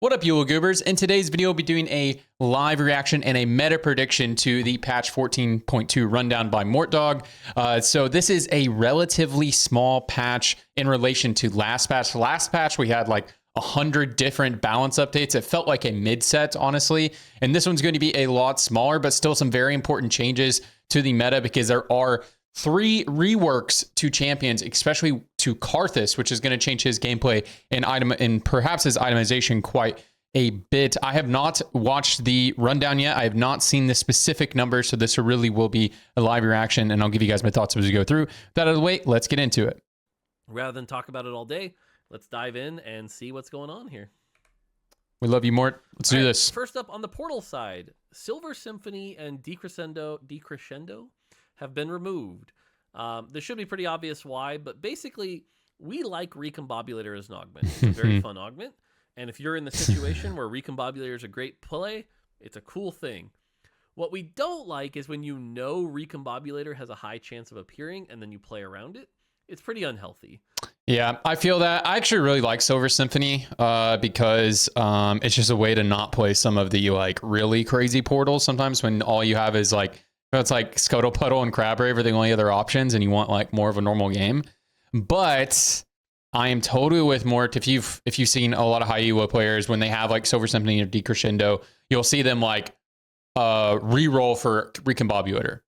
What up, you goobers? In today's video, we'll be doing a live reaction and a meta prediction to the patch 14.2 rundown by Mortdog. So this is a relatively small patch in relation to last patch. Last patch, we had like 100 different balance updates. It felt like a mid-set, honestly. And this one's going to be a lot smaller, but still some very important changes to the meta because there are 3 reworks to champions, especially to KARTHUS, which is going to change his gameplay and perhaps his itemization quite a bit. I have not watched the rundown yet. I have not seen the specific numbers, so this really will be a live reaction, and I'll give you guys my thoughts as we go through. With that out of the way, let's get into it. Rather than talk about it all day, let's dive in and see what's going on here. We love you, Mort. Let's do this. First up on the Portal side, Silver Symphony and Decrescendo have been removed. This should be pretty obvious why, but basically, we like Recombobulator as an augment. It's a very fun augment, and if you're in the situation where Recombobulator is a great play, it's a cool thing. What we don't like is when you know Recombobulator has a high chance of appearing, and then you play around it. It's pretty unhealthy. Yeah, I feel that. I actually really like Silver Symphony because it's just a way to not play some of the like really crazy portals sometimes when all you have is like, it's like Scuttlepuddle and Crabgrave are the only other options and you want like more of a normal game. But I am totally with Mort. If you've seen a lot of high elo players, when they have like Silver Symphony or Decrescendo, you'll see them like re-roll for Recombobulator.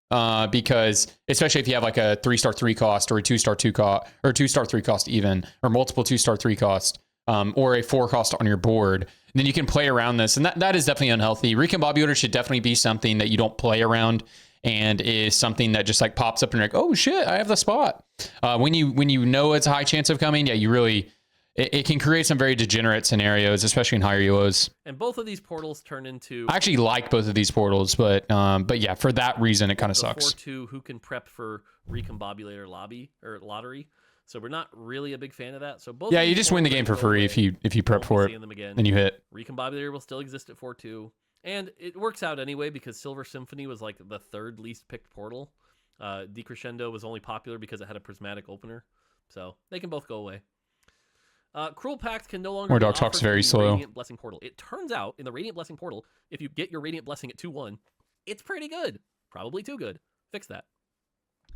Because especially if you have like a 3-star 3 cost or a 2-star 2 cost or 2-star 3 cost even, or multiple 2-star 3 cost, or a 4 cost on your board, then you can play around this. And that is definitely unhealthy. Recombobulator should definitely be something that you don't play around and is something that just like pops up and you're like, oh shit, I have the spot. When you know it's a high chance of coming, yeah, you really, it can create some very degenerate scenarios, especially in higher elos. And both of these portals turn into... I actually like both of these portals, but yeah, for that reason, it kind of sucks. 4-2 who can prep for Recombobulator lottery. So we're not really a big fan of that. So both. Yeah, you just win the game for free if you prep for it and you hit. Recombobulator will still exist at 4-2. And it works out anyway because Silver Symphony was like the 3rd least picked portal. Decrescendo was only popular because it had a prismatic opener. So they can both go away. Cruel Pact can no longer be Dog talks very slow. Radiant Blessing portal. It turns out in the Radiant Blessing portal, if you get your Radiant Blessing at 2-1, it's pretty good. Probably too good. Fix that.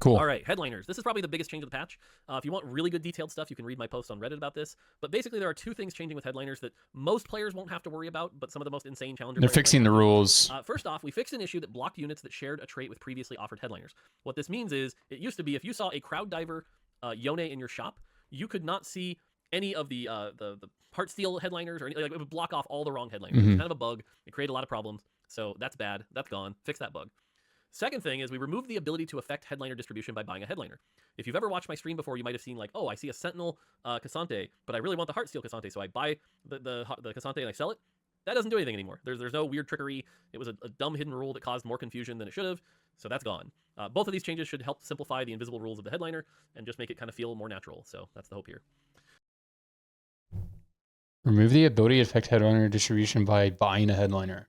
Cool. All right, headliners. This is probably the biggest change of the patch. If you want really good detailed stuff, you can read my post on Reddit about this. But basically, there are 2 things changing with headliners that most players won't have to worry about, but some of the most insane challengers... They're fixing the rules. First off, we fixed an issue that blocked units that shared a trait with previously offered headliners. What this means is, it used to be if you saw a Crowd Diver Yone in your shop, you could not see any of the Heartsteel headliners, or like, it would block off all the wrong headliners. It's kind of a bug. It created a lot of problems. So that's bad. That's gone. Fix that bug. Second thing is we removed the ability to affect headliner distribution by buying a headliner. If you've ever watched my stream before, you might have seen like, oh, I see a Sentinel Cassante, but I really want the Heartsteel Cassante, so I buy the Cassante and I sell it. That doesn't do anything anymore. There's no weird trickery. It was a dumb hidden rule that caused more confusion than it should have, so that's gone. Both of these changes should help simplify the invisible rules of the headliner and just make it kind of feel more natural, so that's the hope here. Remove the ability to affect headliner distribution by buying a headliner.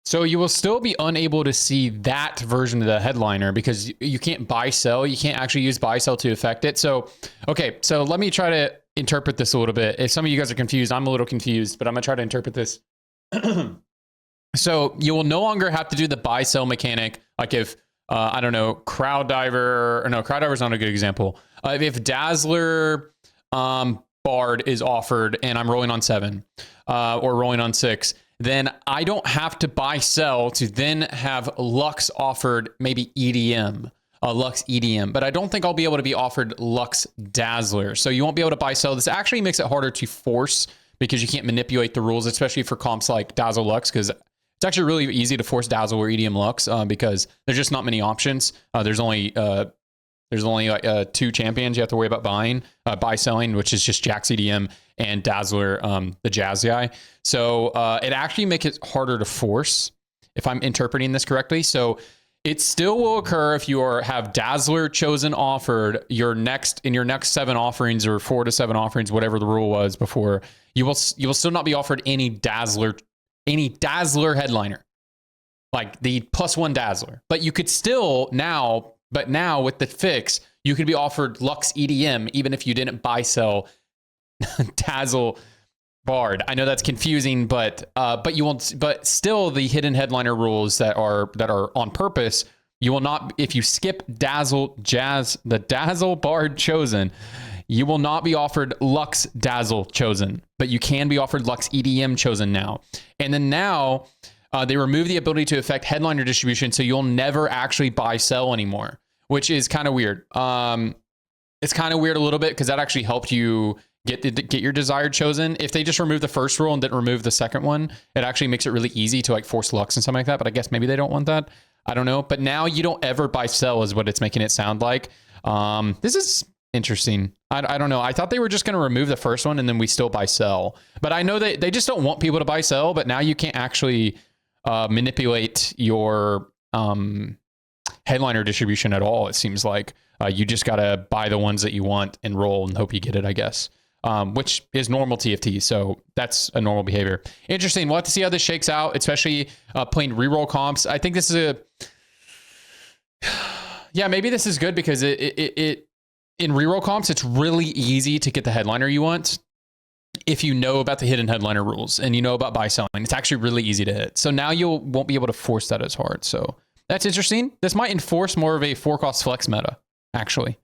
So you will still be unable to see that version of the headliner because you can't buy sell. You can't actually use buy sell to affect it. So, okay, so let me try to interpret this a little bit. If some of you guys are confused, I'm a little confused, but I'm gonna try to interpret this. So you will no longer have to do the buy sell mechanic. Like if, I don't know, Crowd Diver, or no, Crowd Diver's not a good example. If Dazzler Bard is offered and I'm rolling on 7 or rolling on 6, then I don't have to buy sell to then have Lux offered maybe EDM, Lux EDM, but I don't think I'll be able to be offered Lux Dazzler. So you won't be able to buy sell. This actually makes it harder to force because you can't manipulate the rules, especially for comps like Dazzle Lux, because it's actually really easy to force Dazzle or EDM Lux because there's just not many options. There's only like 2 champions you have to worry about buying, buy selling, which is just Jax EDM and Dazzler, the Jazz guy. So it actually makes it harder to force, if I'm interpreting this correctly. So it still will occur if you have Dazzler chosen offered in your next 7 offerings or 4 to 7 offerings, whatever the rule was before. You will still not be offered any Dazzler headliner, like the +1 Dazzler. But you could still now. But now with the fix, you could be offered Lux EDM even if you didn't buy sell Dazzle Bard. I know that's confusing, but you won't. But still, the hidden headliner rules that are on purpose. You will not, if you skip the Dazzle Bard Chosen, you will not be offered Lux Dazzle Chosen, but you can be offered Lux EDM Chosen now. And then now they remove the ability to affect headliner distribution, so you'll never actually buy sell anymore, which is kind of weird. It's kind of weird a little bit because that actually helped you get your desired chosen. If they just remove the first rule and didn't remove the second one, it actually makes it really easy to like force Lux and something like that. But I guess maybe they don't want that. I don't know. But now you don't ever buy sell is what it's making it sound like. This is interesting. I don't know. I thought they were just going to remove the first one and then we still buy sell. But I know they just don't want people to buy sell. But now you can't actually manipulate your headliner distribution at all. It seems like you just got to buy the ones that you want and roll and hope you get it, I guess. Which is normal TFT. So that's a normal behavior. Interesting. We'll have to see how this shakes out, especially playing reroll comps. I think this is yeah, maybe this is good because it in reroll comps, it's really easy to get the headliner you want if you know about the hidden headliner rules and you know about buy selling. It's actually really easy to hit. So now you won't be able to force that as hard. So that's interesting. This might enforce more of a 4-cost flex meta, actually.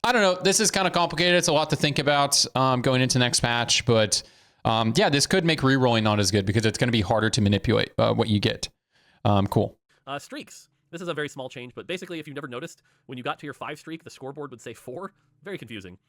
I don't know. This is kind of complicated. It's a lot to think about going into next patch. But yeah, this could make rerolling not as good because it's going to be harder to manipulate what you get. Cool. Streaks. This is a very small change, but basically, if you've never noticed, when you got to your 5 streak, the scoreboard would say 4. Very confusing.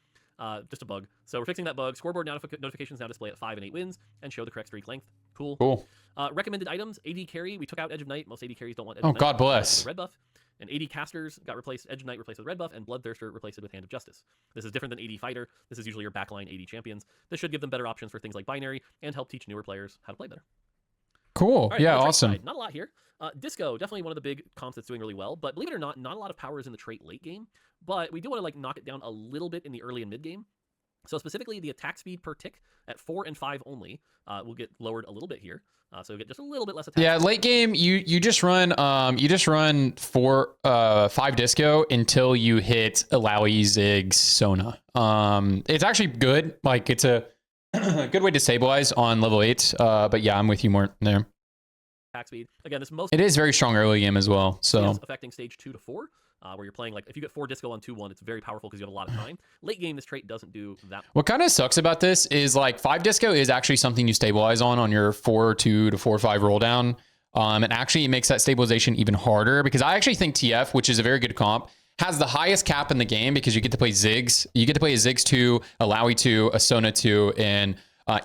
Just a bug. So we're fixing that bug. Scoreboard notifications now display at 5 and 8 wins and show the correct streak length. Cool. Cool. Recommended items. AD carry. We took out Edge of Night. Most AD carries don't want Edge of Night. God bless. Red buff. And AD casters got replaced. Edge of Night replaced with red buff, and Bloodthirster replaced it with Hand of Justice. This is different than AD fighter. This is usually your backline AD champions. This should give them better options for things like binary and help teach newer players how to play better. Cool. Right, yeah, awesome. Not a lot here. Disco, definitely one of the big comps that's doing really well, but believe it or not a lot of power is in the trait late game, but we do want to like knock it down a little bit in the early and mid game. So specifically, the attack speed per tick at 4 and 5 only will get lowered a little bit here. So we get just a little bit less attack. Yeah, late game, you just run 5 disco until you hit Alawi, Ziggs, Sona. It's actually good. Like it's a good way to stabilize on level 8. But yeah, I'm with you more there. Attack speed. Again, it is very strong early game as well. So affecting stage 2 to 4. Where you're playing, like, if you get 4 disco on 2-1, it's very powerful because you have a lot of time. Late game, this trait doesn't do that. What kind of sucks about this is, like, 5 disco is actually something you stabilize on your 4-2 to 4-5 roll down. And actually, it makes that stabilization even harder because I actually think TF, which is a very good comp, has the highest cap in the game because you get to play Ziggs. You get to play a Ziggs 2, a Lowy 2, a Sona 2, and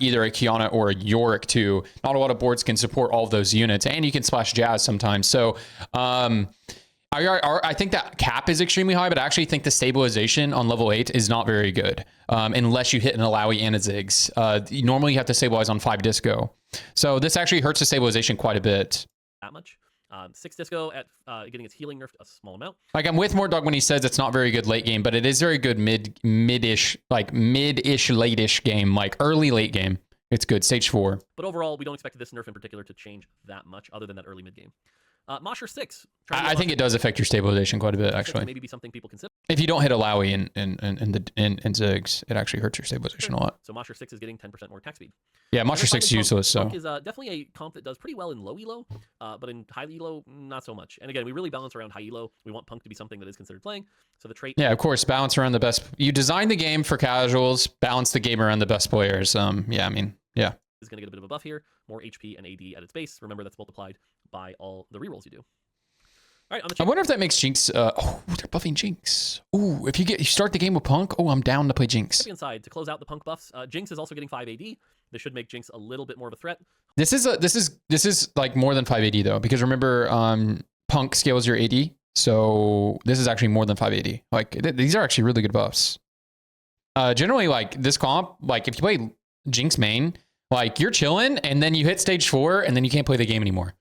either a Kiana or a Yorick 2. Not a lot of boards can support all of those units, and you can splash Jazz sometimes. So, I think that cap is extremely high, but I actually think the stabilization on level 8 is not very good unless you hit an Alawi and a Ziggs. Normally, you have to stabilize on 5 disco. So this actually hurts the stabilization quite a bit. That much. 6 disco at getting its healing nerfed a small amount. Like I'm with Mordog when he says it's not very good late game, but it is very good mid-ish, late-ish game, like early late game. It's good. Stage 4. But overall, we don't expect this nerf in particular to change that much other than that early mid game. Mosher 6. I think it does affect your stabilization quite a bit, actually. Maybe be something people consider. If you don't hit Alawi and Ziggs, it actually hurts your stabilization a lot. So Mosher 6 is getting 10% more attack speed. Yeah, Mosher 6 is useless. Punk is definitely a comp that does pretty well in low elo, but in high elo, not so much. And again, we really balance around high elo. We want Punk to be something that is considered playing. So the trait. Yeah, of course, balance around the best. You design the game for casuals, balance the game around the best players. Yeah, I mean, yeah. Is going to get a bit of a buff here, more HP and AD at its base. Remember, that's multiplied by all the rerolls you do. All right, on the I wonder if that makes Jinx. They're buffing Jinx. Ooh, if you start the game with Punk, I'm down to play Jinx. Inside to close out the Punk buffs. Jinx is also getting 5 AD. This should make Jinx a little bit more of a threat. This is like more than 5 AD though, because remember, Punk scales your AD, so this is actually more than 5 AD. Like these are actually really good buffs. Generally, like this comp, like if you play Jinx main, like you're chilling, and then you hit stage 4, and then you can't play the game anymore.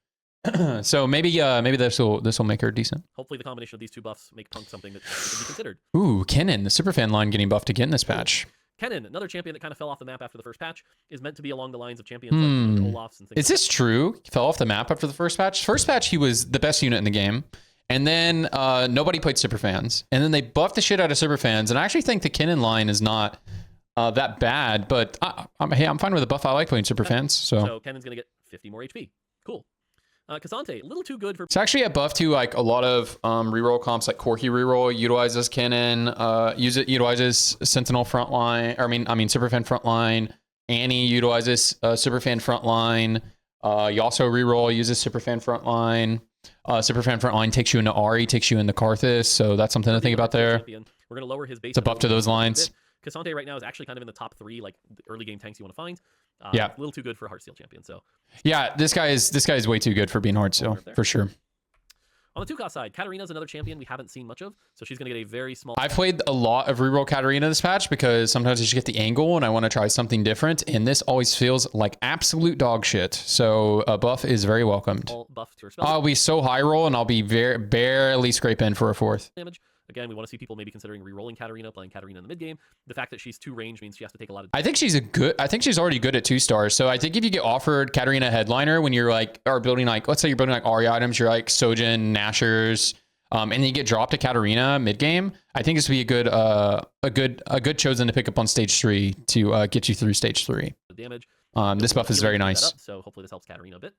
So maybe this will make her decent. Hopefully the combination of these two buffs make Punk something that can be considered. Ooh, Kennen, the superfan line getting buffed again this patch. Kennen, another champion that kind of fell off the map after the first patch, is meant to be along the lines of champions like Olaf's and things. Is this true? He fell off the map after the first patch? First patch, he was the best unit in the game. And then nobody played superfans. And then they buffed the shit out of superfans. And I actually think the Kennen line is not that bad, but hey, I'm fine with the buff. I like playing super fans, so. So Kennan's going to get 50 more HP. Cool. Cassante, a little too good for... It's actually a buff to like a lot of reroll comps, like Corki reroll utilizes Kennen, utilizes Sentinel frontline, or I mean Superfan frontline. Annie utilizes Superfan frontline. Yasuo reroll uses Superfan frontline. Superfan frontline takes you into Ari, takes you into Karthus, so that's something to think about there. We're going to lower his base. It's a buff to those lines. Cassante right now is actually kind of in the top 3 like early game tanks you want to find. Yeah, a little too good for Heartsteel champion. So yeah, this guy is way too good for being Heartsteel for sure. On the 2-cost side, Katarina's another champion we haven't seen much of, so she's going to get a very small... I've played a lot of reroll Katarina this patch because sometimes I just get the angle and I want to try something different, and this always feels like absolute dog shit. So a buff is very welcomed. All buff to her spell. I'll be so high roll and I'll be barely scrape in for a 4th. Damage. Again, we want to see people maybe considering re-rolling Katarina, playing Katarina in the mid game. The fact that she's 2 range means she has to take a lot of... I think she's already good at 2 stars. So I think if you get offered Katarina headliner when you're like, or building like, let's say you're building like Ari items, you're like Sojin, Nashers, and then you get dropped to Katarina mid game, I think this would be a good chosen to pick up on stage 3 to get you through stage 3. Damage. This buff is very nice. So hopefully this helps Katarina a bit.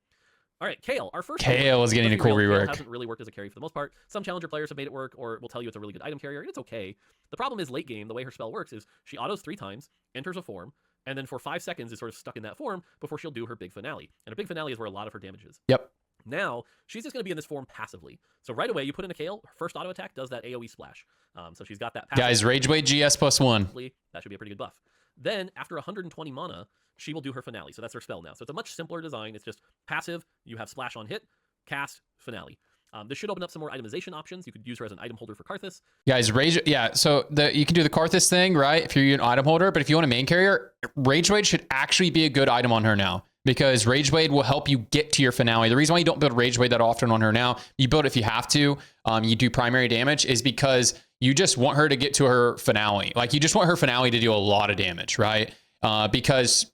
All right, Kale, our first... Kale is getting a cool rework. Kale hasn't really worked as a carry for the most part. Some challenger players have made it work, or will tell you it's a really good item carrier, and it's okay. The problem is late game, the way her spell works is she autos 3 times, enters a form, and then for 5 seconds is sort of stuck in that form before she'll do her big finale. And her big finale is where a lot of her damage is. Yep. Now, she's just going to be in this form passively. So right away, you put in a Kale, her first auto attack does that AoE splash. So she's got that passive. Guys, Rageblade GS +1. That should be a pretty good buff. Then, after 120 mana, she will do her finale. So that's her spell now. So it's a much simpler design. It's just passive. You have splash on hit, cast, finale. This should open up some more itemization options. You could use her as an item holder for Karthus. Guys, so you can do the Karthus thing, right? If you're an item holder, but if you want a main carrier, Rageblade should actually be a good item on her now, because Rageblade will help you get to your finale. The reason why you don't build Rageblade that often on her now, you build it if you have to, you do primary damage, is because you just want her to get to her finale. Like, you just want her finale to do a lot of damage, right? Because,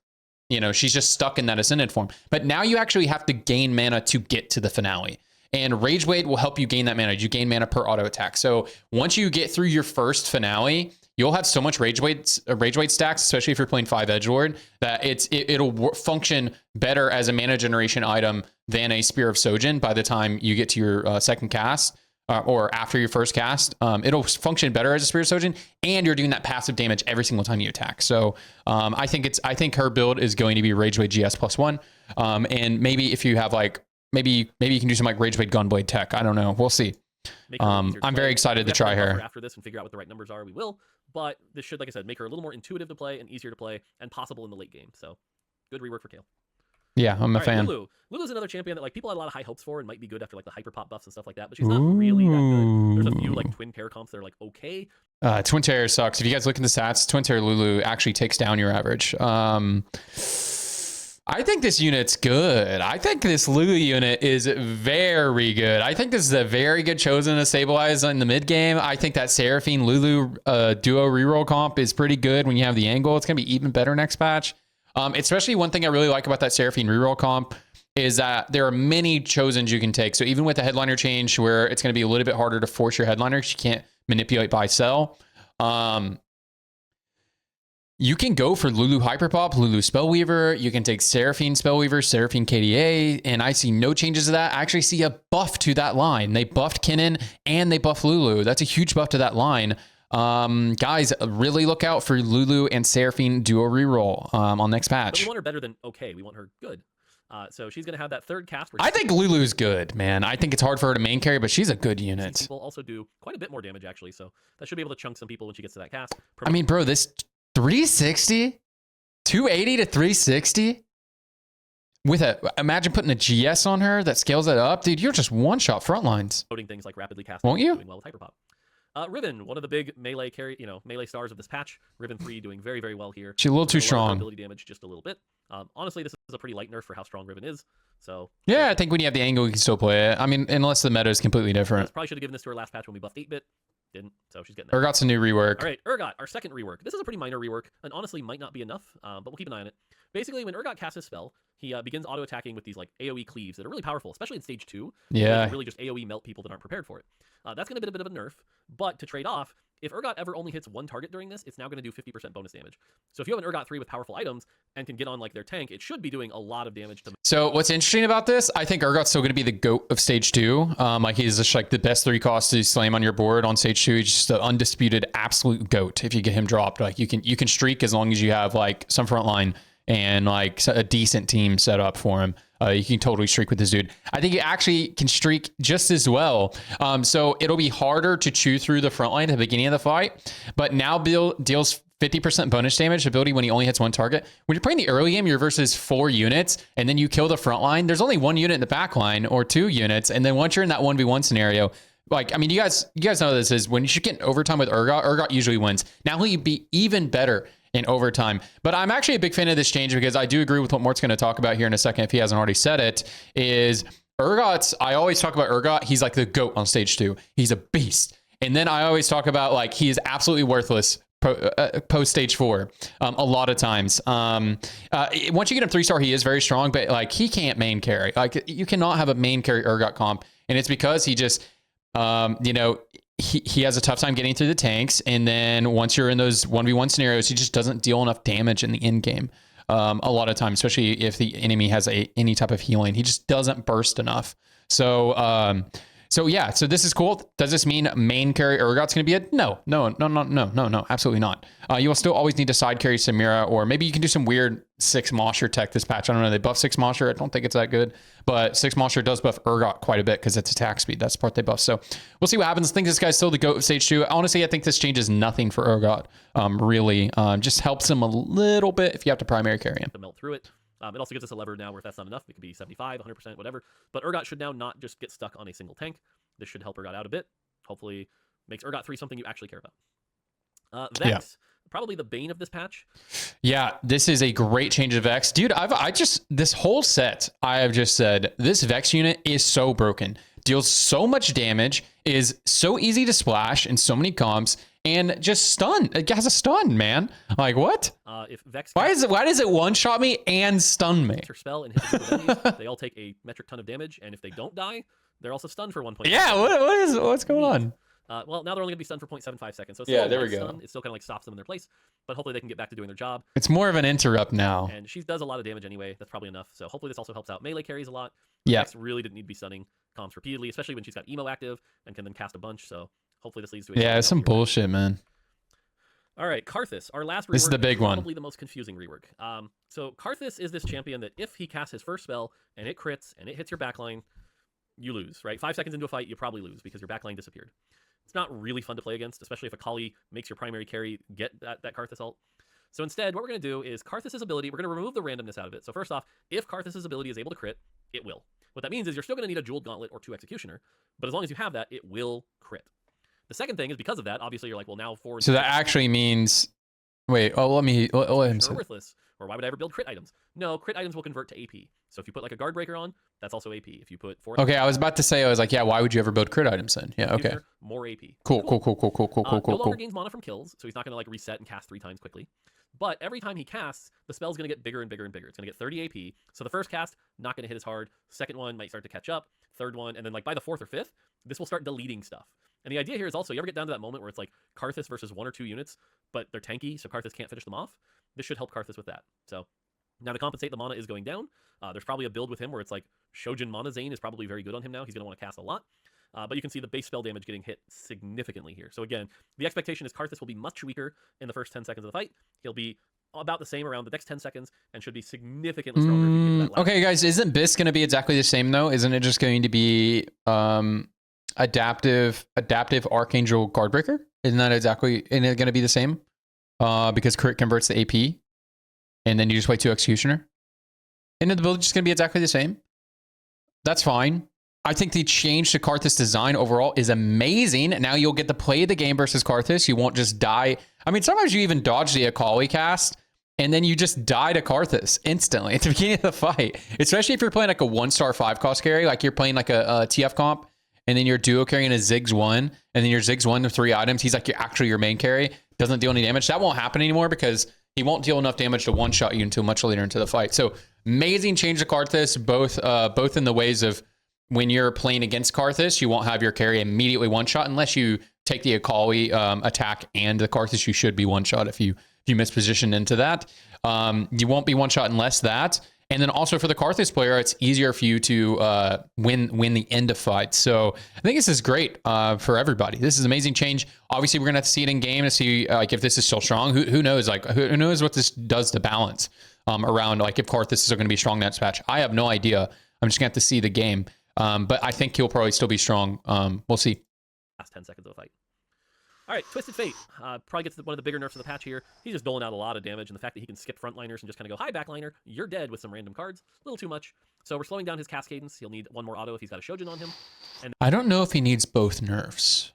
you know, she's just stuck in that Ascended form. But now you actually have to gain mana to get to the finale. And Rageblade will help you gain that mana. You gain mana per auto attack. So once you get through your first finale, you'll have so much Rageblade stacks, especially if you're playing 5 Edgelord, that it'll function better as a mana generation item than a Spear of Sojin by the time you get to your second cast. Or after your first cast, it'll function better as a Spear of Sojin, and you're doing that passive damage every single time you attack. So I think her build is going to be Rageblade GS +1, and maybe if you have like maybe you can do some like Rageblade Gunblade tech. I don't know. We'll see. I'm very excited to try her. After this and figure out what the right numbers are, we will. But this should, like I said, make her a little more intuitive to play and easier to play and possible in the late game. So good rework for Kale. Yeah, I'm a fan. Lulu's another champion that like people had a lot of high hopes for and might be good after like the hyper pop buffs and stuff like that, but she's not really that good. There's a few like twin pair comps that are like okay. Twin Terror sucks. If you guys look in the stats, Twin Terror Lulu actually takes down your average. I think this unit's good. I think this Lulu unit is very good. I think this is a very good chosen to stabilize in the mid game. I think that Seraphine Lulu duo reroll comp is pretty good when you have the angle. It's going to be even better next patch. Especially one thing I really like about that Seraphine reroll comp is that there are many chosens you can take. So even with the headliner change where it's going to be a little bit harder to force your headliner because you can't manipulate buy sell, you can go for Lulu Hyperpop, Lulu Spellweaver. You can take Seraphine Spellweaver, Seraphine KDA, and I see no changes to that. I actually see a buff to that line. They buffed Kennen and they buffed Lulu. That's a huge buff to that line. Guys, really look out for Lulu and Seraphine duo reroll on next patch. But we want her better than okay. We want her good. So she's going to have that third cast. I think Lulu's good, man. I think it's hard for her to main carry, but she's a good unit. People also do quite a bit more damage, actually. So that should be able to chunk some people when she gets to that cast. I mean, bro, this 360? 280 to 360? Imagine putting a GS on her that scales it up. Dude, you're just one-shot front lines. Loading things like rapidly casting. Won't you? Doing well with Hyperpop. Riven, one of the big melee stars of this patch. Riven 3 doing very, very well here. She's a little too strong. Ability damage just a little bit. Honestly, this is a pretty light nerf for how strong Riven is. So yeah, I think when you have the angle, you can still play it. I mean, unless the meta is completely different. Probably should have given this to her last patch when we buffed 8-bit. Didn't, so she's getting there. Urgot's a new rework. All right, Urgot, our second rework. This is a pretty minor rework, and honestly might not be enough, but we'll keep an eye on it. Basically, when Urgot casts his spell, he begins auto-attacking with these like AoE cleaves that are really powerful, especially in stage 2. Yeah. Really just AoE melt people that aren't prepared for it. That's going to be a bit of a nerf, but to trade off, If Urgot ever only hits one target during this, it's now going to do 50% bonus damage. So if you have an Urgot 3 with powerful items and can get on like their tank, it should be doing a lot of damage to. So what's interesting about this, I think Urgot's still going to be the GOAT of stage 2. Like he's just like the best 3 costs to slam on your board on stage 2. He's just the undisputed absolute GOAT. If you get him dropped, like you can streak as long as you have like some front line and like a decent team set up for him. You can totally streak with this dude. I think you actually can streak just as well. So it'll be harder to chew through the front line at the beginning of the fight, but now deals 50% bonus damage ability when he only hits one target. When you're playing the early game, you're versus 4 units, and then you kill the front line. There's only 1 unit in the back line or 2 units, and then once you're in that 1v1 scenario, like, I mean, you guys know this is when you should get in overtime with Urgot usually wins. Now he'll be even better in overtime. But I'm actually a big fan of this change because I do agree with what Mort's going to talk about here in a second if he hasn't already said it, is Urgot's, I always talk about Urgot, he's like the GOAT on stage 2. He's a beast. And then I always talk about like he is absolutely worthless post stage 4 a lot of times. Once you get him 3-star, he is very strong, but like he can't main carry. Like you cannot have a main carry Urgot comp, and it's because he just you know, he has a tough time getting through the tanks, and then once you're in those 1v1 scenarios, he just doesn't deal enough damage in the end game. A lot of times, especially if the enemy has any type of healing, he just doesn't burst enough. So yeah, so this is cool. Does this mean main carry Urgot's going to be a no, absolutely not. You will still always need to side carry Samira, or maybe you can do some weird 6 Mosher tech this patch. I don't know. They buff 6 Mosher. I don't think it's that good, but 6 Mosher does buff Urgot quite a bit because it's attack speed. That's the part they buff. So we'll see what happens. I think this guy's still the GOAT of stage 2. Honestly, I think this changes nothing for Urgot. Really, just helps him a little bit if you have to primary carry him. To melt through it. It also gives us a lever now where if that's not enough, it could be 75, 100%, whatever. But Urgot should now not just get stuck on a single tank. This should help Urgot out a bit. Hopefully makes Urgot 3 something you actually care about. Vex, probably the bane of this patch. Yeah, this is a great change of Vex. Dude, this whole set, I have just said, this Vex unit is so broken. Deals so much damage, is so easy to splash in so many comps, and just stun. It has a stun, man. Like, what? If Vex why does it one-shot me and stun me? Her spell and hit the enemies, they all take a metric ton of damage, and if they don't die, they're also stunned for 1 point. Yeah, what's going on? Well, now they're only going to be stunned for 0.75 seconds. So it's yeah, there we go. Stun. It still kind of like stops them in their place, but hopefully they can get back to doing their job. It's more of an interrupt now. And she does a lot of damage anyway. That's probably enough. So hopefully this also helps out melee carries a lot. Yeah. Vex really didn't need to be stunning comps repeatedly, especially when she's got emo active and can then cast a bunch. So hopefully this leads to it's some bullshit, man. All right, Karthus, our last rework. This is the big one. Probably the most confusing rework. So Karthus is this champion that if he casts his first spell and it crits and it hits your backline, you lose, right? 5 seconds into a fight, you probably lose because your backline disappeared. It's not really fun to play against, especially if a Kali makes your primary carry get that Karthus ult. So instead, what we're going to do is Karthus's ability, we're going to remove the randomness out of it. So first off, if Karthus's ability is able to crit, it will. What that means is you're still going to need a Jeweled Gauntlet or 2 Executioner, but as long as you have that, it will crit. The second thing is because of that, obviously you're like, well, now 4... So that actually means... Wait, let him say. Worthless. Or why would I ever build crit items? No, crit items will convert to AP. So if you put like a Guard Breaker on, that's also AP. If you put 4... Okay, I was about to say, I was like, yeah, why would you ever build crit items then? Yeah, okay. More AP. Cool. No longer gains mana from kills, so he's not going to like reset and cast 3 times quickly. But every time he casts, the spell's going to get bigger and bigger and bigger. It's going to get 30 AP. So the first cast, not going to hit as hard. Second one might start to catch up. Third one, and then like by the 4th or 5th, this will start deleting stuff. And the idea here is also, you ever get down to that moment where it's like Karthus versus 1 or 2 units, but they're tanky, so Karthus can't finish them off? This should help Karthus with that. So now to compensate, the mana is going down. There's probably a build with him where it's like Shojin Mana Zane is probably very good on him now. He's going to want to cast a lot. But you can see the base spell damage getting hit significantly here. So again, the expectation is Karthus will be much weaker in the first 10 seconds of the fight. He'll be about the same around the next 10 seconds and should be significantly stronger. If you get to that okay, guys, isn't Biss going to be exactly the same though? Isn't it just going to be adaptive Archangel Guardbreaker? Isn't it going to be the same? Because crit converts to AP, and then you just play 2 Executioner. Isn't the build just going to be exactly the same? That's fine. I think the change to Karthus design overall is amazing. Now you'll get to play the game versus Karthus. You won't just die. I mean, sometimes you even dodge the Akali cast, and then you just die to Karthus instantly at the beginning of the fight. Especially if you're playing like a 1-star 5-cost carry, like you're playing like a TF comp, and then you're duo carrying a Ziggs 1, and then your Ziggs 1 with 3 items. He's like actually your main carry. Doesn't deal any damage. That won't happen anymore because he won't deal enough damage to one-shot you until much later into the fight. So amazing change to Karthus, both in the ways of when you're playing against Karthus, you won't have your carry immediately one-shot unless you take the Akali attack and the Karthus, you should be one shot if you misposition into that. You won't be one shot unless that. And then also for the Karthus player, it's easier for you to win the end of fights. So I think this is great for everybody. This is an amazing change. Obviously, we're gonna have to see it in game to see like if this is still strong. Who knows? Like who knows what this does to balance around like if Karthus is going to be strong next patch. I have no idea. I'm just gonna have to see the game. But I think he'll probably still be strong. We'll see. Last 10 seconds of a fight. All right, Twisted Fate probably gets one of the bigger nerfs of the patch here. He's just doling out a lot of damage, and the fact that he can skip frontliners and just kind of go, hi, backliner, you're dead with some random cards, a little too much. So we're slowing down his cast cadence. He'll need one more auto if he's got a Shojin on him. And I don't know if he needs both nerfs.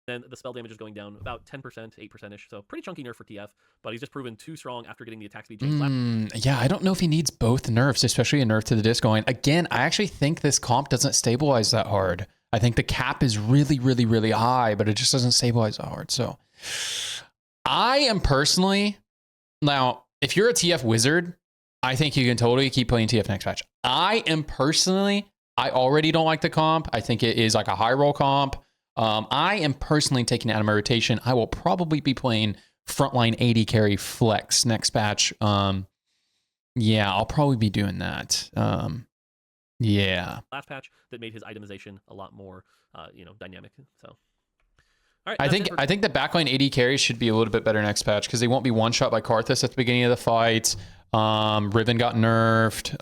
then the spell damage is going down about 10%, 8%-ish, so pretty chunky nerf for TF, but he's just proven too strong after getting the attack speed change. Yeah, I don't know if he needs both nerfs, especially a nerf to the disc going. Again, I actually think this comp doesn't stabilize that hard. I think the cap is really, really, really high, but it just doesn't stabilize that hard. So I am personally, now, if you're a TF wizard, I think you can totally keep playing TF next patch. I am personally, I already don't like the comp. I think it is like a high roll comp. I am personally taking it out of my rotation. I will probably be playing frontline 80 carry flex next patch. Yeah, I'll probably be doing that. Yeah. Last patch that made his itemization a lot more, dynamic. So, all right. I think the backline 80 carries should be a little bit better next patch because they won't be one shot by Karthus at the beginning of the fight. Riven got nerfed.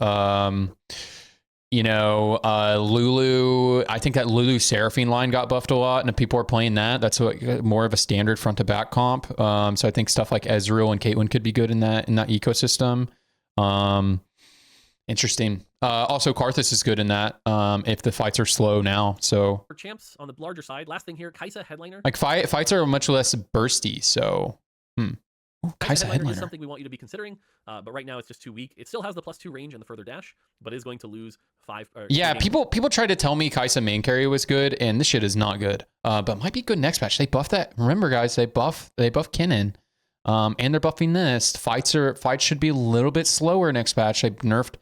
Lulu. I think that Lulu Seraphine line got buffed a lot, and if people are playing that, that's more of a standard front to back comp. So I think stuff like Ezreal and Caitlyn could be good in that ecosystem. Interesting. Also, Karthus is good in that if the fights are slow now. So for champs on the larger side, last thing here, Kaisa headliner. Like fights are much less bursty. So, Kaisa headliner is something we want you to be considering, but right now it's just too weak. It still has the +2 range and the further dash, but is going to lose 5. Yeah, people tried to tell me Kaisa main carry was good, and this shit is not good. But might be good next patch. They buff that. Remember, guys, they buff Kennen. And they're buffing this. Fights should be a little bit slower next patch. They nerfed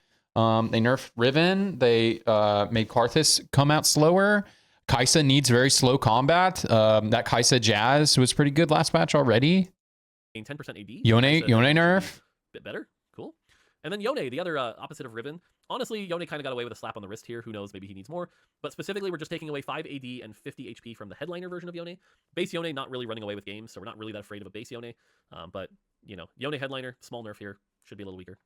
Riven. They made Karthus come out slower. Kaisa needs very slow combat. That Kaisa Jazz was pretty good last patch already. 10% AD. Yone nerf. Bit better. Cool. And then Yone, the other opposite of Riven. Honestly, Yone kind of got away with a slap on the wrist here. Who knows? Maybe he needs more. But specifically, we're just taking away 5 AD and 50 HP from the headliner version of Yone. Base Yone not really running away with games, so we're not really that afraid of a base Yone. But, Yone headliner, small nerf here. Should be a little weaker.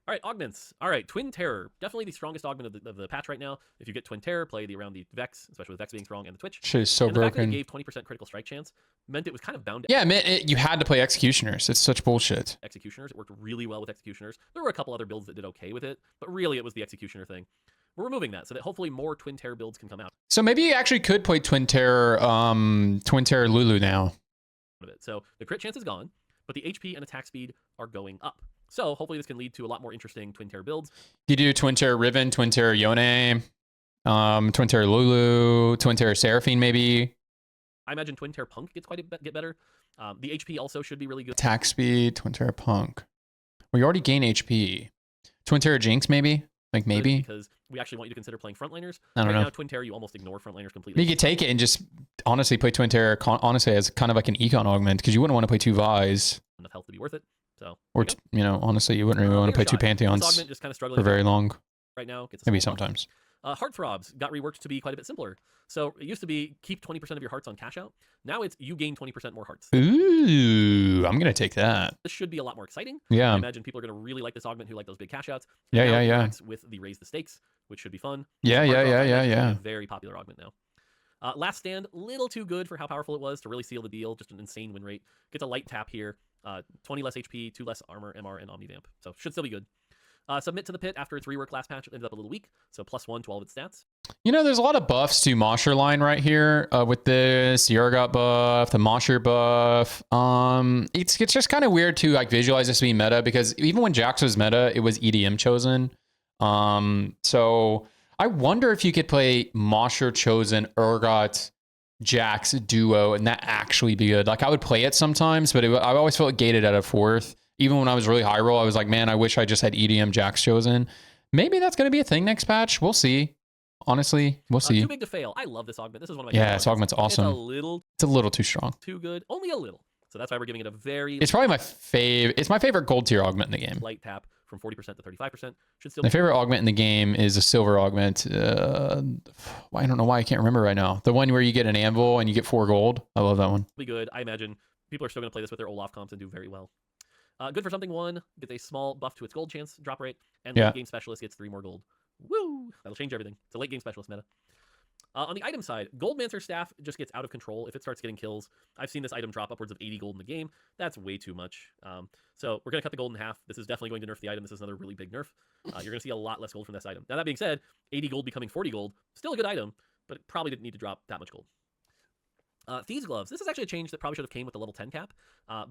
All right, augments. All right, Twin Terror. Definitely the strongest augment of the patch right now. If you get Twin Terror, play around the Vex, especially with Vex being strong, and the Twitch. Shit is so and the fact that broken. it gave 20% critical strike chance meant it was kind of bound to. Yeah, man, you had to play Executioners. It's such bullshit. Executioners. It worked really well with Executioners. There were a couple other builds that did okay with it, but really it was the Executioner thing. We're removing that so that hopefully more Twin Terror builds can come out. So maybe you actually could play Twin Terror Lulu now. So the crit chance is gone, but the HP and attack speed are going up. So hopefully this can lead to a lot more interesting Twin Terror builds. You do Twin Terror Riven, Twin Terror Yone, Twin Terror Lulu, Twin Terror Seraphine maybe. I imagine Twin Terror Punk gets get better. The HP also should be really good. Attack speed, Twin Terror Punk. Well, you already gain HP. Twin Terror Jinx maybe? Like maybe? Because we actually want you to consider playing frontliners. I don't know. Right now, Twin Terror, you almost ignore frontliners completely. You could take it and just honestly play Twin Terror honestly as kind of like an econ augment because you wouldn't want to play 2 Vys. Enough health to be worth it. So, or, honestly, you wouldn't really want to play 2 Pantheons just kind of for very long. Right now, maybe sometimes. Heartthrobs got reworked to be quite a bit simpler. So it used to be keep 20% of your hearts on cash out. Now it's you gain 20% more hearts. Ooh, I'm going to take that. This should be a lot more exciting. Yeah. I imagine people are going to really like this augment who like those big cash outs. Yeah. With the raise the stakes, which should be fun. Yeah. Very popular augment now. Last Stand, little too good for how powerful it was to really seal the deal. Just an insane win rate. Gets a light tap here. 20 less HP, 2 less armor, MR, and Omnivamp. So should still be good. Submit to the Pit after its rework last patch ended up a little weak, so +1 to all of its stats. There's a lot of buffs to Mosher line right here with this. Sierra got buffed, the Mosher buff. It's just kind of weird to like visualize this being meta because even when Jax was meta, it was EDM chosen. So I wonder if you could play Mosher chosen Urgot Jax duo and that actually be good. Like I would play it sometimes, but I always felt gated at a 4th. Even when I was really high roll, I was like, man, I wish I just had EDM Jax chosen. Maybe that's going to be a thing next patch. We'll see. honestly. We'll see. Too big to fail. I love this augment. This is one of my Yeah, this augment's awesome. It's a little too strong. too good. Only a little. So that's why we're giving it a very It's probably my favorite. It's my favorite gold tier augment in the game. light tap from 40% to 35%. Should still My favorite augment in the game is a silver augment. I don't know why I can't remember right now. The one where you get an anvil and you get 4 gold. I love that one. be good. I imagine people are still going to play this with their Olaf comps and do very well. Good for something 1, gets a small buff to its gold chance drop rate, and late game specialist gets 3 more gold. Woo! That'll change everything. It's a late game specialist meta. On the item side, Goldmancer Staff just gets out of control if it starts getting kills. I've seen this item drop upwards of 80 gold in the game. That's way too much. So we're going to cut the gold in half. This is definitely going to nerf the item. This is another really big nerf. You're going to see a lot less gold from this item. Now, that being said, 80 gold becoming 40 gold, still a good item, but it probably didn't need to drop that much gold. Thieves Gloves. This is actually a change that probably should have came with the level 10 cap.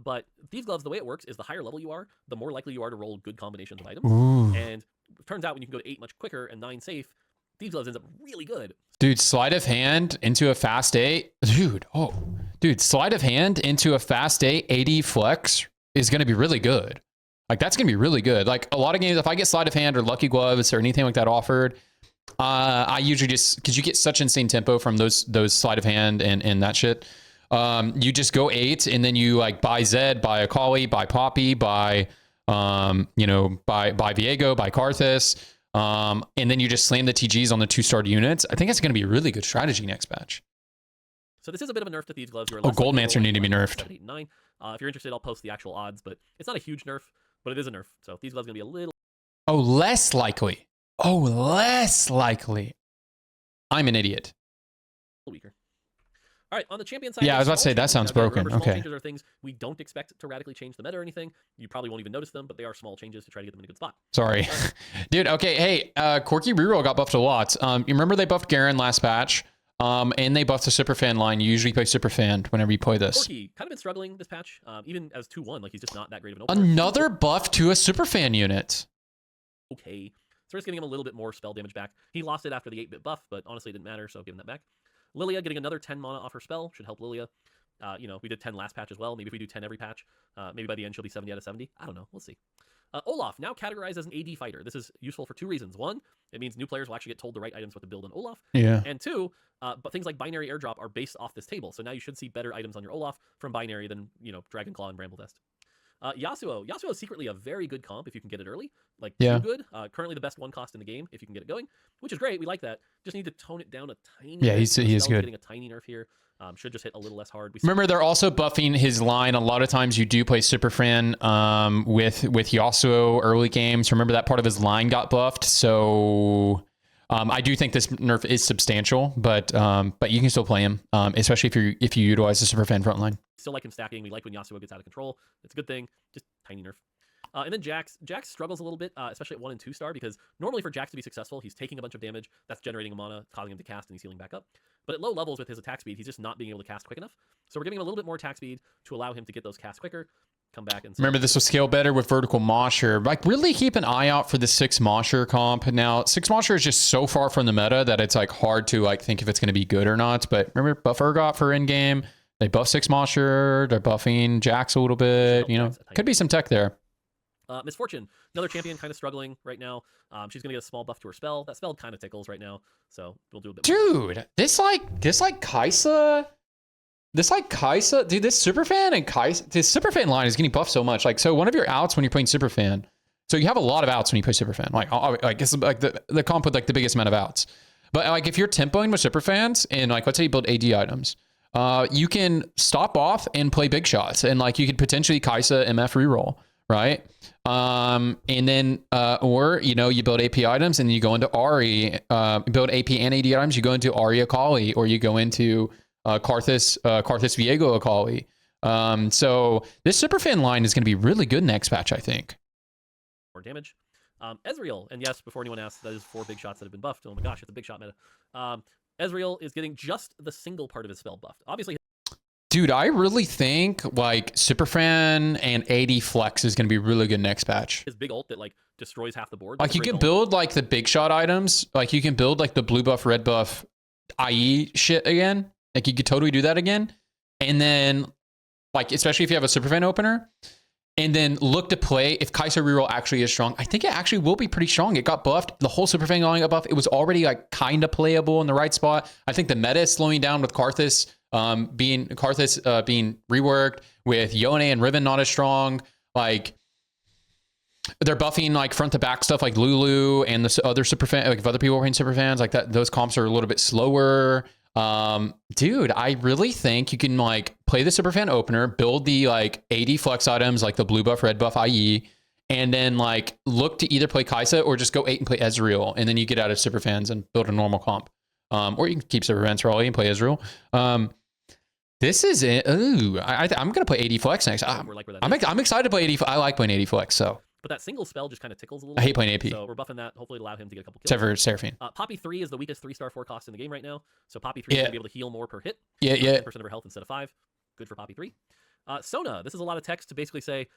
But Thieves Gloves, the way it works is the higher level you are, the more likely you are to roll good combinations of items. Ooh. And it turns out when you can go to 8 much quicker and 9 safe, Thieves Gloves ends up really good. Dude, sleight of hand into a fast 8. Dude, sleight of hand into a fast 8, 80 flex is going to be really good. Like, that's going to be really good. Like, a lot of games, if I get sleight of hand or lucky gloves or anything like that offered, I usually just, because you get such insane tempo from those sleight of hand and that shit. You just go 8 and then you like buy Zed, buy Akali, buy Poppy, buy buy Viego, buy Karthus. And then you just slam the TGs on the 2-star units. I think it's going to be a really good strategy next patch. So this is a bit of a nerf to Thieves Gloves. Goldmancer need to be nerfed. 7, 8, 9. If you're interested, I'll post the actual odds, but it's not a huge nerf, but it is a nerf. So Thieves Gloves is going to be a little... less likely. Less likely. I'm an idiot. Weaker. All right, on the champion side... Yeah, I was about to say, that sounds broken. Remember, small Okay. changes are things we don't expect to radically change the meta or anything. You probably won't even notice them, but they are small changes to try to get them in a good spot. Sorry. Dude, okay, hey, Corky Reroll got buffed a lot. You remember they buffed Garen last patch, and they buffed the Superfan line. You usually play Superfan whenever you play this. Corky, kind of been struggling this patch, even as 2-1, like he's just not that great of an opener. Another buff to a Superfan unit. Okay. So we're just giving him a little bit more spell damage back. He lost it after the 8-bit buff, but honestly it didn't matter, so give him that back. Lilia getting another 10 mana off her spell should help Lilia. We did 10 last patch as well. Maybe if we do 10 every patch, maybe by the end she'll be 70 out of 70. I don't know. We'll see. Olaf, now categorized as an AD fighter. This is useful for 2 reasons. 1, it means new players will actually get told the right items what to build on Olaf. Yeah. And 2, but things like binary airdrop are based off this table. So now you should see better items on your Olaf from binary than, Dragon Claw and Bramble Dust. Yasuo is secretly a very good comp if you can get it early. Like, too good. Currently the best 1 cost in the game if you can get it going, which is great. We like that. Just need to tone it down a tiny bit. Yeah, he is good. Getting a tiny nerf here. Should just hit a little less hard. Remember, they're also buffing his line. A lot of times you do play Superfan with Yasuo early games. Remember that part of his line got buffed. So I do think this nerf is substantial, but you can still play him, especially if you utilize the Superfan front line. Still like him stacking. We like when Yasuo gets out of control. It's a good thing. Just tiny nerf. And then Jax struggles a little bit, especially at 1 and 2 star, because normally for Jax to be successful, he's taking a bunch of damage, that's generating a mana, causing him to cast, and he's healing back up. But at low levels with his attack speed, he's just not being able to cast quick enough. So we're giving him a little bit more attack speed to allow him to get those casts quicker, come back and... Remember, this will scale better with Vertical Mosher. Like, really keep an eye out for the 6 Mosher comp. Now, 6 Mosher is just so far from the meta that it's like hard to like think if it's going to be good or not. But remember, buff Urgot for in-game. They buff 6 Mosher. They're buffing Jax a little bit. Could be some tech there. Misfortune, another champion kind of struggling right now. She's going to get a small buff to her spell. That spell kind of tickles right now, so we'll do a bit more. Dude, this Kaisa, dude, this Superfan and Kaisa, this Superfan line is getting buffed so much. Like, so one of your outs when you're playing Superfan, so you have a lot of outs when you play Superfan. Like it's like the comp with like the biggest amount of outs. But like if you're tempoing with Superfans and like let's say you build AD items, you can stop off and play big shots, and like you could potentially Kaisa MF reroll, right? And then or you build AP items and you go into Ari, build AP and AD items, you go into Ari Akali, or you go into Karthus Viego Akali. So this Superfan line is going to be really good next patch, I think. More damage. Ezreal, and yes, before anyone asks, that is 4 big shots that have been buffed. Oh my gosh, it's a big shot meta. Ezreal is getting just the single part of his spell buffed. Obviously, dude, I really think like Superfan and AD Flex is going to be really good next patch. His big ult that like destroys half the board. Like you can build like the big shot items. Like you can build like the blue buff, red buff, IE shit again. Like you could totally do that again. And then like, especially if you have a Superfan opener. and then look to play if Kaisa reroll actually is strong. I think it actually will be pretty strong. It got buffed. The whole Superfang line got buffed. It was already like kind of playable in the right spot. I think the meta is slowing down with Karthus being reworked, with Yone and Riven not as strong. Like they're buffing like front to back stuff like Lulu and the other Superfan, like if other people are playing Superfans like that, those comps are a little bit slower. Dude, I really think you can like play the Superfan opener, build the like 80 flex items like the blue buff, red buff, IE, and then like look to either play Kaisa or just go 8 and play Ezreal, and then you get out of Superfans and build a normal comp. Or you can keep Superfans for all 8 and play Ezreal. This is it. Ooh, I'm gonna play 80 flex next. I'm excited to play 80. I like playing 80 flex. So, but that single spell just kind of tickles a little. I hate playing AP. So we're buffing that. Hopefully, to allow him to get a couple kills. Except for Seraphine. Poppy 3 is the weakest 3-star 4 cost in the game right now. So Poppy 3 is gonna be able to heal more per hit. 10% of her health instead of 5. Good for Poppy 3. Sona. This is a lot of text to basically say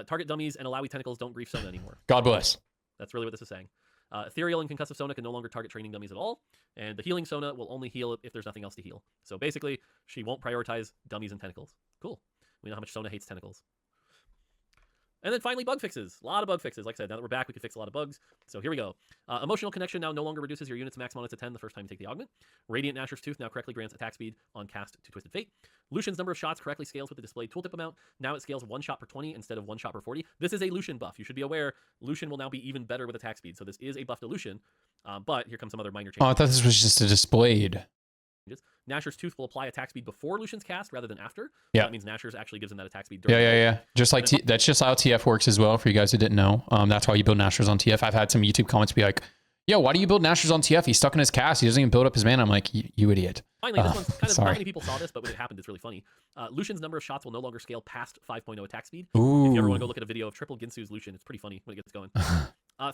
target dummies and allowy tentacles don't grief Sona anymore. God bless. That's really what this is saying. Ethereal and concussive Sona can no longer target training dummies at all, and the healing Sona will only heal if there's nothing else to heal. So basically, she won't prioritize dummies and tentacles. Cool. We know how much Sona hates tentacles. And then finally, bug fixes. A lot of bug fixes. Like I said, now that we're back, we can fix a lot of bugs. So here we go. Emotional Connection now no longer reduces your unit's max mana to 10 the first time you take the Augment. Radiant Nashor's Tooth now correctly grants attack speed on cast to Twisted Fate. Lucian's number of shots correctly scales with the displayed tooltip amount. Now it scales 1 shot per 20 instead of 1 shot per 40. This is a Lucian buff. You should be aware Lucian will now be even better with attack speed. So this is a buff to Lucian. But here comes some other minor changes. Oh, I thought this was just a displayed. Nashor's Tooth will apply attack speed before Lucian's cast rather than after. Yeah. That means Nashor's actually gives him that attack speed. Yeah. Just like that's just how TF works as well. For you guys who didn't know, that's why you build Nashor's on TF. I've had some YouTube comments be like, "Yo, why do you build Nashor's on TF? He's stuck in his cast. He doesn't even build up his mana." I'm like, "You idiot." Finally, this one's kind of not many people saw this, but when it happened, it's really funny. Lucian's number of shots will no longer scale past 5.0 attack speed. Ooh. If you ever want to go look at a video of triple Ginsu's Lucian, it's pretty funny when it gets going.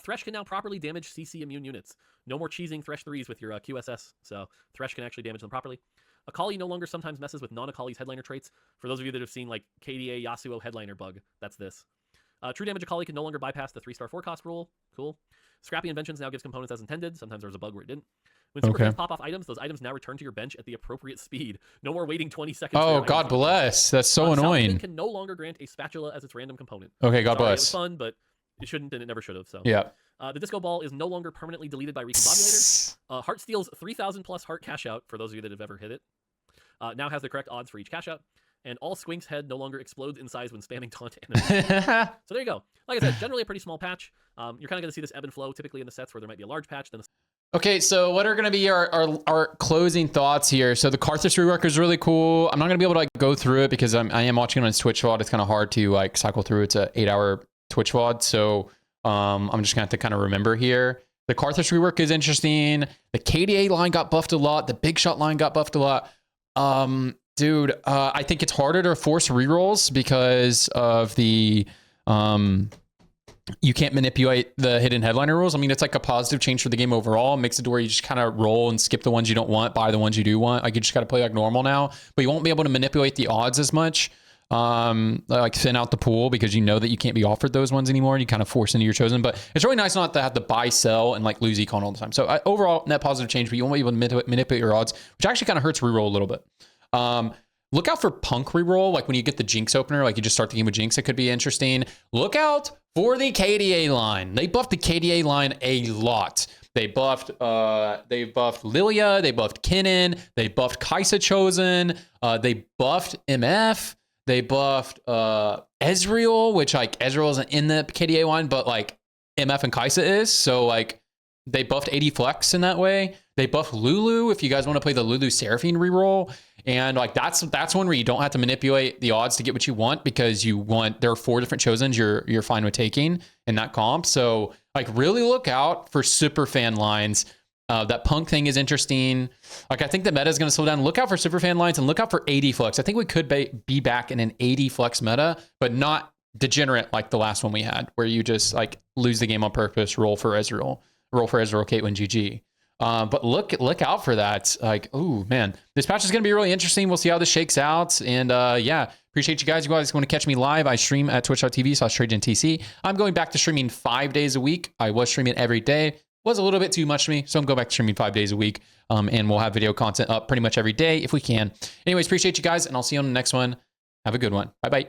Thresh can now properly damage CC immune units. No more cheesing Thresh 3s with your QSS, so Thresh can actually damage them properly. Akali no longer sometimes messes with non-Akali's headliner traits. For those of you that have seen like KDA Yasuo headliner bug, that's this. True damage Akali can no longer bypass the 3-star 4 cost rule. Cool. Scrappy Inventions now gives components as intended. Sometimes there was a bug where it didn't. When Superfans pop off items, those items now return to your bench at the appropriate speed. No more waiting 20 seconds. Oh, God bless. That's so annoying. Southwind can no longer grant a spatula as its random component. Okay, God bless. It was fun, but it shouldn't and it never should have. So yeah. The Disco Ball is no longer permanently deleted by Recombobulator. Heartsteel's 3,000 plus heart cash out, for those of you that have ever hit it, now has the correct odds for each cash out. And all Squink's head no longer explodes in size when spamming taunt enemies. So there you go. Like I said, generally a pretty small patch. You're kind of going to see this ebb and flow typically in the sets where there might be a large patch. Then okay, so what are going to be our closing thoughts here? So the Karthus rework is really cool. I'm not going to be able to like go through it because I am watching it on his Twitch VOD. It's kind of hard to like cycle through. It's a 8-hour Twitch VOD. So I'm just going to have to kind of remember here. The Karthus rework is interesting. The KDA line got buffed a lot. The big shot line got buffed a lot. Dude, I think it's harder to force rerolls because of the you can't manipulate the hidden headliner rules. I mean, it's like a positive change for the game overall. It makes it to where you just kind of roll and skip the ones you don't want, buy the ones you do want. Like you just got to play like normal now, but you won't be able to manipulate the odds as much. Like thin out the pool because you know that you can't be offered those ones anymore and you kind of force into your chosen. But it's really nice not to have to buy, sell, and like lose econ all the time. So overall, net positive change, but you won't be able to manipulate your odds, which actually kind of hurts reroll a little bit. Look out for Punk reroll, like when you get the Jinx opener, like you just start the game with Jinx, it could be interesting. Look out for the KDA line. They buffed the KDA line a lot. They buffed Lilia, they buffed Kennen, they buffed Kaisa Chosen, they buffed MF, they buffed Ezreal, which like Ezreal isn't in the KDA line, but like MF and Kaisa is. So like they buffed 80 flex in that way. They buffed Lulu if you guys want to play the Lulu Seraphine reroll. And like that's one where you don't have to manipulate the odds to get what you want because there are 4 different chosens you're fine with taking in that comp. So like really look out for super fan lines. That Punk thing is interesting. Like I think the meta is going to slow down. Look out for super fan lines and look out for 80 flex. I think we could be back in an 80 flex meta, but not degenerate like the last one we had where you just like lose the game on purpose, roll for Ezreal, Caitlyn, GG. But look out for that. Like, oh man, this patch is going to be really interesting. We'll see how this shakes out. And yeah, appreciate you guys. You guys want to catch me live? I stream at twitch.tv/TrajanTC. I'm going back to streaming 5 days a week. I was streaming every day. Was a little bit too much for me. So I'm going back to streaming 5 days a week. And we'll have video content up pretty much every day if we can. Anyways, appreciate you guys. And I'll see you on the next one. Have a good one. Bye-bye.